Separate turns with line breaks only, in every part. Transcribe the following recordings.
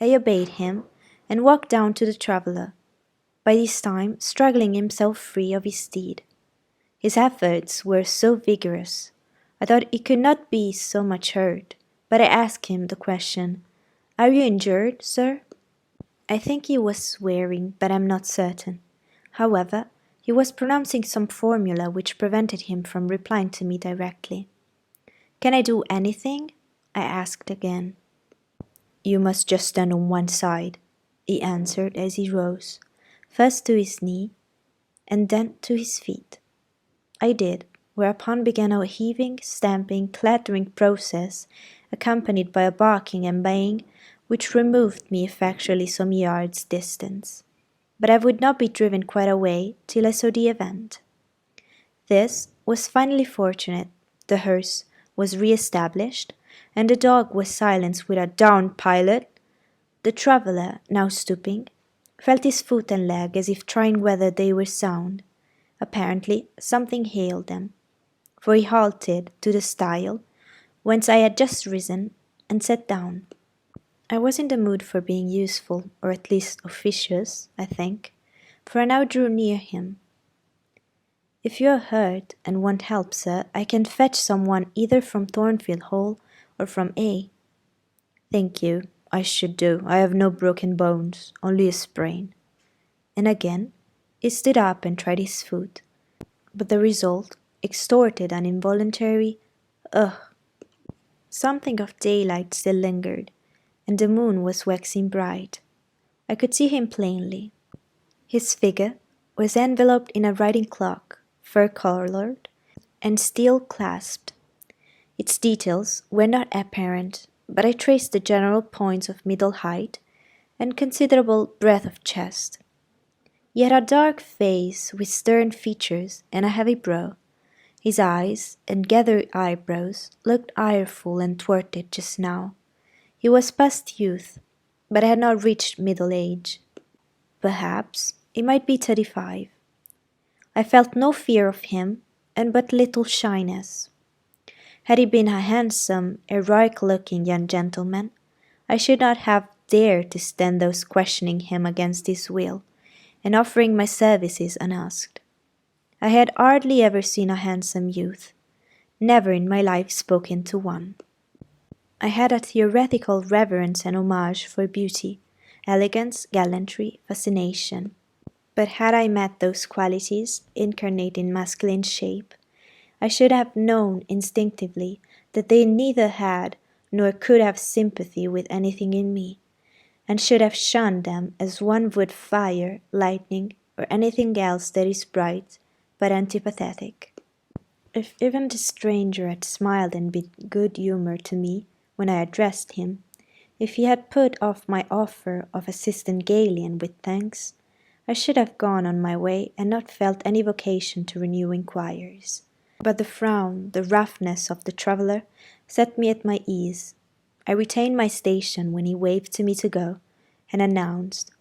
I obeyed him, and walked down to the traveller, by this time struggling himself free of his steed. His efforts were so vigorous, I thought he could not be so much hurt, but I asked him the question, "Are you injured, sir?" I think he was swearing, but I am not certain. However, he was pronouncing some formula which prevented him from replying to me directly. "Can I do anything?" I asked again. "You must just stand on one side," he answered as he rose, first to his knee, and then to his feet. I did, whereupon began a heaving, stamping, clattering process, accompanied by a barking and baying, which removed me effectually some yards distance. But I would not be driven quite away till I saw the event. This was finally fortunate. The hearse was re-established, and the dog was silenced with a "Down, pilot!" The traveller, now stooping, felt his foot and leg as if trying whether they were sound. Apparently something ailed them, for he halted to the stile, whence I had just risen, and sat down. I was in the mood for being useful, or at least officious, I think, for I now drew near him. "If you are hurt and want help, sir, I can fetch some one either from Thornfield Hall or from Eyre." "Thank you, I should do. I have no broken bones, only a sprain." And again he stood up and tried his foot, but the result extorted an involuntary "ugh." Something of daylight still lingered, and the moon was waxing bright. I could see him plainly. His figure was enveloped in a riding cloak, fur-coloured, and steel-clasped. Its details were not apparent, but I traced the general points of middle height and considerable breadth of chest. He had a dark face with stern features and a heavy brow. His eyes and gathered eyebrows looked ireful and thwarted just now. He was past youth, but had not reached middle age. Perhaps he might be 35. I felt no fear of him, and but little shyness. Had he been a handsome, heroic-looking young gentleman, I should not have dared to stand thus questioning him against his will, and offering my services unasked. I had hardly ever seen a handsome youth, never in my life spoken to one. I had a theoretical reverence and homage for beauty, elegance, gallantry, fascination. But had I met those qualities incarnate in masculine shape, I should have known instinctively that they neither had nor could have sympathy with anything in me, and should have shunned them as one would fire, lightning, or anything else that is bright but antipathetic. If even the stranger had smiled and been good humoured to me when I addressed him, if he had put off my offer of assistance gaily and with thanks, I should have gone on my way and not felt any vocation to renew inquiries. But the frown, the roughness of the traveller set me at my ease. I retained my station when he waved to me to go, and announced,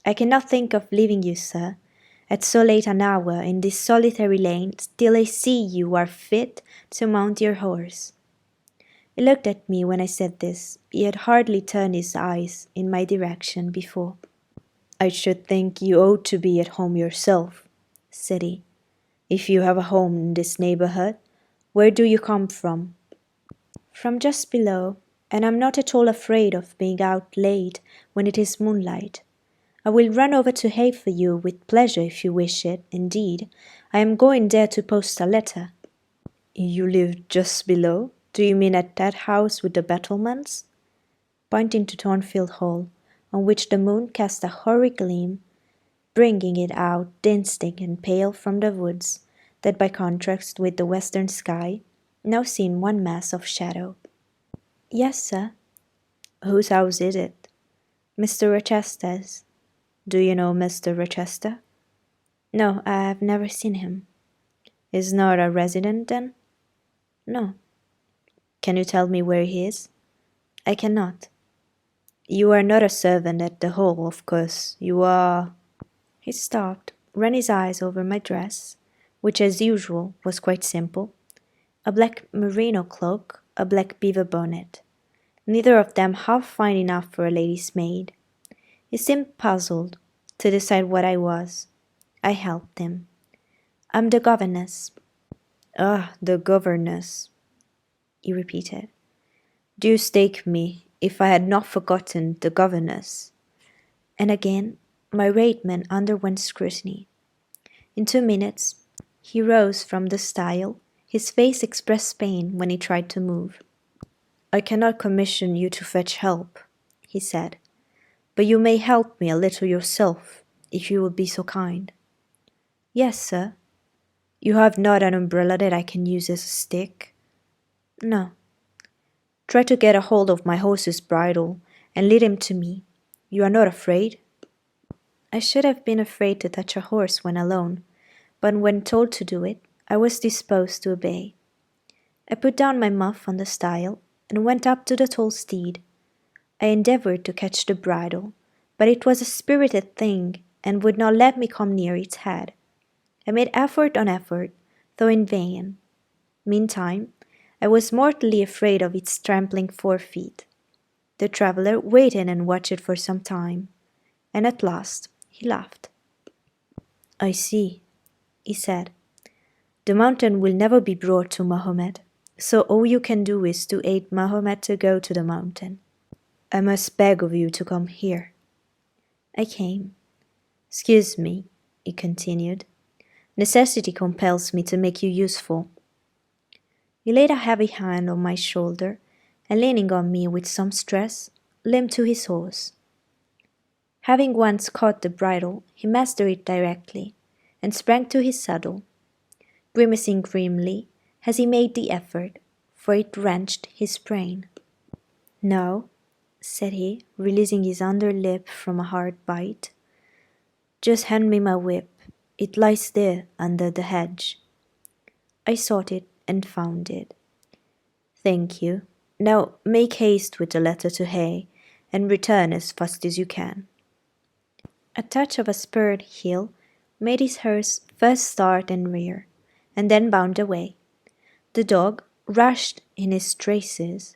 "I cannot think of leaving you, sir, at so late an hour in this solitary lane till I see you are fit to mount your horse." He looked at me when I said this. He had hardly turned his eyes in my direction before. "I should think you ought to be at home yourself," said he. "If you have a home in this neighbourhood, where do you come from?" "From just below, and I am not at all afraid of being out late when it is moonlight. I will run over to Hay for you with pleasure if you wish it. Indeed, I am going there to post a letter." "You live just below? Do you mean at that house with the battlements?" Pointing to Thornfield Hall, on which the moon cast a hoary gleam, bringing it out distinct and pale from the woods, that by contrast with the western sky, now seemed one mass of shadow. "Yes, sir." "Whose house is it?" "Mr. Rochester's." "Do you know Mr. Rochester?" "No, I have never seen him." "Is not a resident, then?" "No." "Can you tell me where he is?" "I cannot." "You are not a servant at the Hall, of course. You are—" He stopped, ran his eyes over my dress, which as usual was quite simple, a black merino cloak, a black beaver bonnet. neither of them half fine enough for a lady's maid. He seemed puzzled to decide what I was. I helped him. I'm the governess. Ah, the governess, he repeated. Deuce take me if I had not forgotten the governess. And again my raiment underwent scrutiny. In 2 minutes he rose from the stile. His face expressed pain when he tried to move. I cannot commission you to fetch help, he said, but you may help me a little yourself, if you will be so kind. Yes, sir. You have not an umbrella that I can use as a stick? No. Try to get a hold of my horse's bridle and lead him to me. You are not afraid? I should have been afraid to touch a horse when alone, but when told to do it, I was disposed to obey. I put down my muff on the stile and went up to the tall steed. I endeavoured to catch the bridle, but it was a spirited thing and would not let me come near its head. I made effort on effort, though in vain. Meantime, I was mortally afraid of its trampling forefeet. The traveller waited and watched for some time, and at last he laughed. I see, he said. The mountain will never be brought to Mahomet, so all you can do is to aid Mahomet to go to the mountain. I must beg of you to come here. I came. Excuse me, he continued. Necessity compels me to make you useful. He laid a heavy hand on my shoulder, and leaning on me with some stress, limped to his horse. Having once caught the bridle, he mastered it directly, and sprang to his saddle, grimacing grimly as he made the effort, for it wrenched his brain. No, said he, releasing his under lip from a hard bite. Just hand me my whip. It lies there under the hedge. I sought it and found it. Thank you. Now make haste with the letter to Hay, and return as fast as you can. A touch of a spurred heel made his horse first start and rear, and then bound away. The dog rushed in his traces.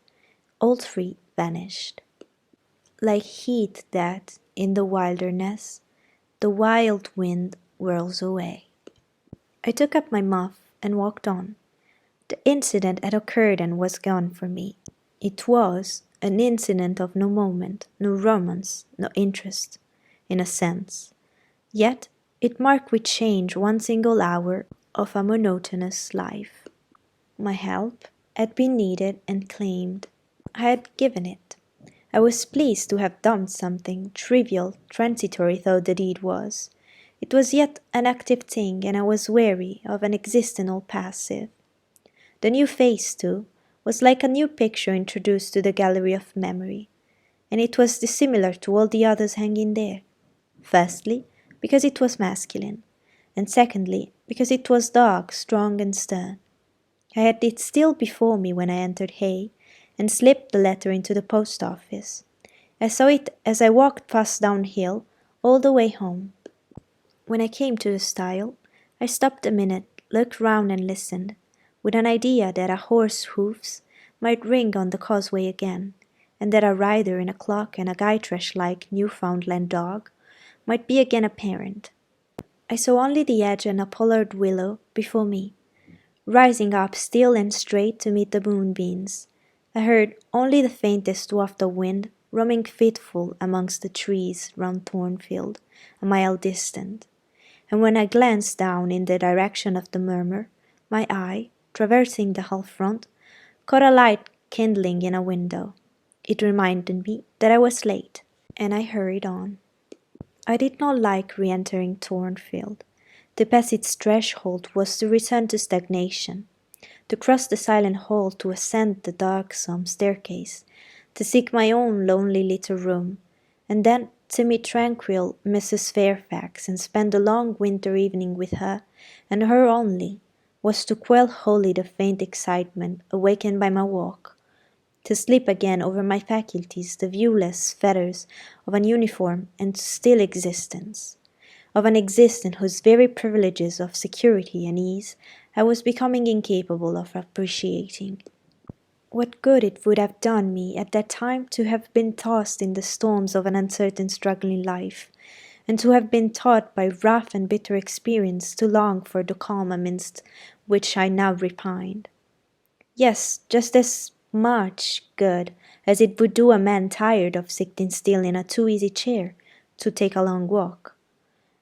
All three vanished. Like heat that, in the wilderness, the wild wind whirls away. I took up my muff and walked on. The incident had occurred and was gone for me. It was an incident of no moment, no romance, no interest, in a sense. Yet it marked with change one single hour of a monotonous life. My help had been needed and claimed. I had given it. I was pleased to have done something, trivial, transitory though the deed was. It was yet an active thing, and I was weary of an existence all passive. The new face, too, was like a new picture introduced to the gallery of memory, and it was dissimilar to all the others hanging there. Firstly, because it was masculine, and secondly, because it was dark, strong, and stern. I had it still before me when I entered Hay, and slipped the letter into the post office. I saw it as I walked fast downhill all the way home. When I came to the stile, I stopped a minute, looked round and listened, with an idea that a horse's hoofs might ring on the causeway again, and that a rider in a cloak and a Gytrash-like Newfoundland dog might be again apparent. I saw only the edge and a pollard willow before me, rising up still and straight to meet the moonbeams. I heard only the faintest waft of wind roaming fitful amongst the trees round Thornfield, a mile distant, and when I glanced down in the direction of the murmur, my eye, traversing the hall front, caught a light kindling in a window. It reminded me that I was late, and I hurried on. I did not like re-entering Thornfield. To pass its threshold was to return to stagnation. To cross the silent hall, to ascend the darksome staircase, to seek my own lonely little room, and then to meet tranquil Mrs. Fairfax and spend the long winter evening with her, and her only, was to quell wholly the faint excitement awakened by my walk, to slip again over my faculties the viewless fetters of an uniform and still existence, of an existence whose very privileges of security and ease I was becoming incapable of appreciating. what good it would have done me at that time to have been tossed in the storms of an uncertain struggling life, and to have been taught by rough and bitter experience to long for the calm amidst which I now repined. Yes, just as much good as it would do a man tired of sitting still in a too easy chair to take a long walk.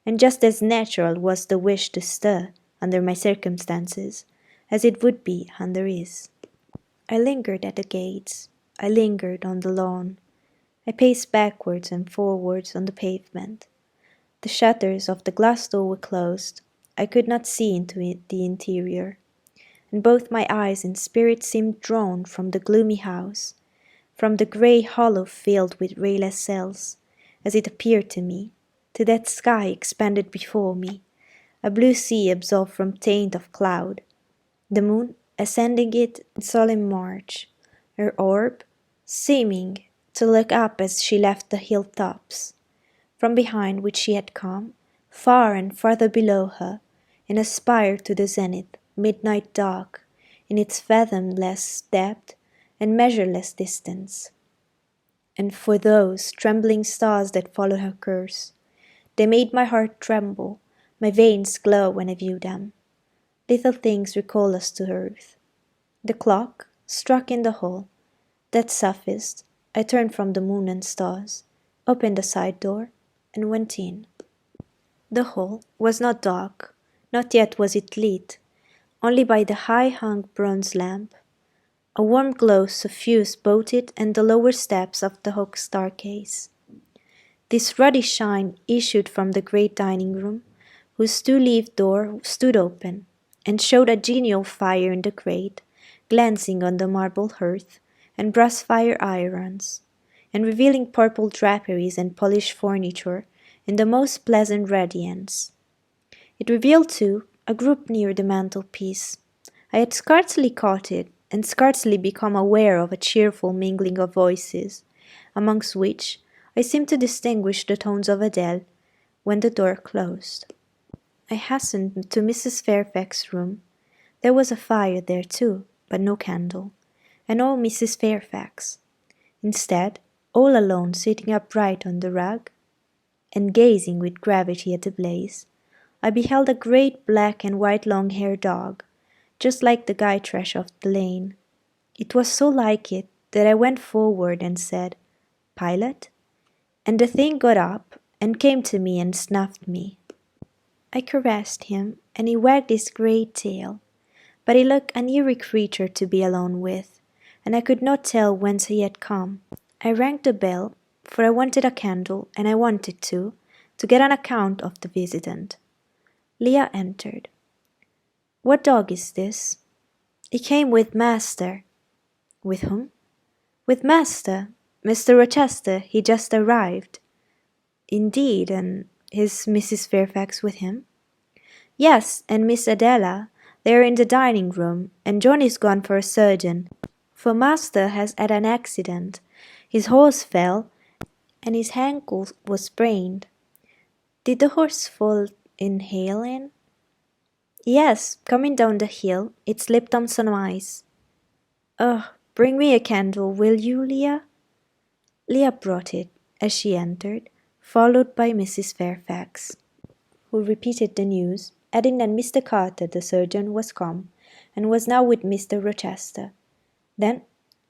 And just as natural was the wish to stir, under my circumstances, as it would be under his. I lingered at the gates, I lingered on the lawn, I paced backwards and forwards on the pavement. The shutters of the glass door were closed, I could not see into the interior, and both my eyes and spirit seemed drawn from the gloomy house, from the grey hollow filled with rayless cells, as it appeared to me, to that sky expanded before me, a blue sea absolved from taint of cloud, the moon ascending it in solemn march, her orb seeming to look up as she left the hill-tops, from behind which she had come, far and farther below her, in a spire to the zenith, midnight dark, in its fathomless depth and measureless distance. And for those trembling stars that followed her course, they made my heart tremble, my veins glow when I view them. Little things recall us to earth. The clock struck in the hall. That sufficed. I turned from the moon and stars, opened the side door, and went in. The hall was not dark, not yet was it lit, only by the high-hung bronze lamp. A warm glow suffused both it and the lower steps of the oak staircase. This ruddy shine issued from the great dining-room, whose two-leaved door stood open, and showed a genial fire in the grate, glancing on the marble hearth and brass fire irons, and revealing purple draperies and polished furniture in the most pleasant radiance. It revealed, too, a group near the mantelpiece. I had scarcely caught it, and scarcely become aware of a cheerful mingling of voices, amongst which I seemed to distinguish the tones of Adele, when the door closed. I hastened to Mrs. Fairfax's room. There was a fire there too, but no candle, and no Mrs. Fairfax. Instead, all alone sitting upright on the rug, and gazing with gravity at the blaze, I beheld a great black and white long-haired dog, just like the Gytrash of the lane. It was so like it that I went forward and said, "Pilot?" And the thing got up and came to me and snuffed me. I caressed him, and he wagged his great tail, but he looked an eerie creature to be alone with, and I could not tell whence he had come. I rang the bell, for I wanted a candle, and I wanted to get an account of the visitant. Leah entered. "What dog is this?" "He came with master." "With whom?" "With master. Mr. Rochester, he just arrived." "Indeed, and is Mrs. Fairfax with him?" "Yes, and Miss Adela. They are in the dining-room, and John is gone for a surgeon, for master has had an accident. His horse fell, and his ankle was sprained." "Did the horse fall in Hale Inn?" "Yes, coming down the hill, it slipped on some ice." "Oh, bring me a candle, will you, Leah?" Leah brought it, as she entered, followed by Mrs. Fairfax, who repeated the news, adding that Mr. Carter, the surgeon, was come, and was now with Mr. Rochester. Then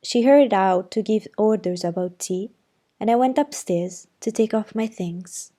she hurried out to give orders about tea, and I went upstairs to take off my things.